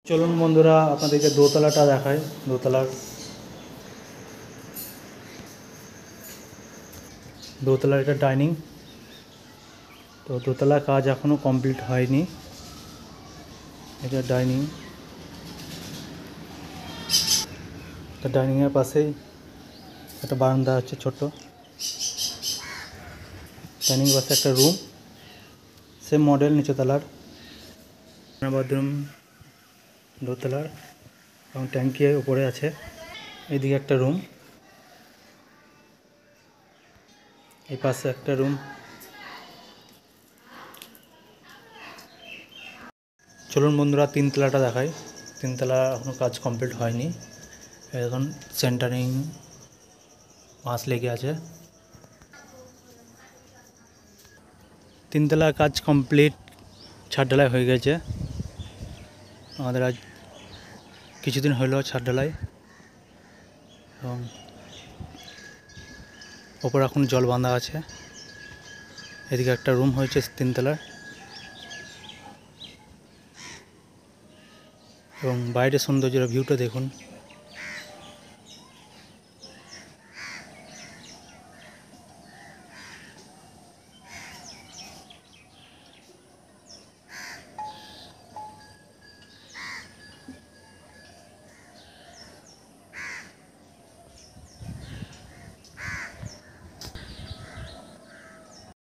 চলুন বন্ধুরা আপনাদেরকে দোতলাটা দেখায়। দোতলার এটা ডাইনিং। তো দোতলার কাজ এখনও কমপ্লিট হয়নি। এটা ডাইনিং। তো ডাইনিংয়ের পাশেই একটা বারান্দা আছে ছোট। ডাইনিংয়ের পাশে একটা রুম, সেম মডেল নিচতলার। বাথরুম দোতলার এবং ট্যাঙ্কি উপরে আছে। এদিকে একটা রুম, এই পাশে একটা রুম। চলুন বন্ধুরা তিনতলাটা দেখাই। তিনতলা এখনও কাজ কমপ্লিট হয়নি, এখন সেন্টারিং মাস লেগে আছে। তিনতলার কাজ কমপ্লিট, ছাদ ঢালাই হয়ে গেছে। আমাদের আজ কিছুদিন হলো ছাদ ঢালাই, এবং ওপর এখন জল বাঁধা আছে। এদিকে একটা রুম হয়েছে তিনতলার, এবং বাইরের সৌন্দর্যের ভিউটা দেখুন।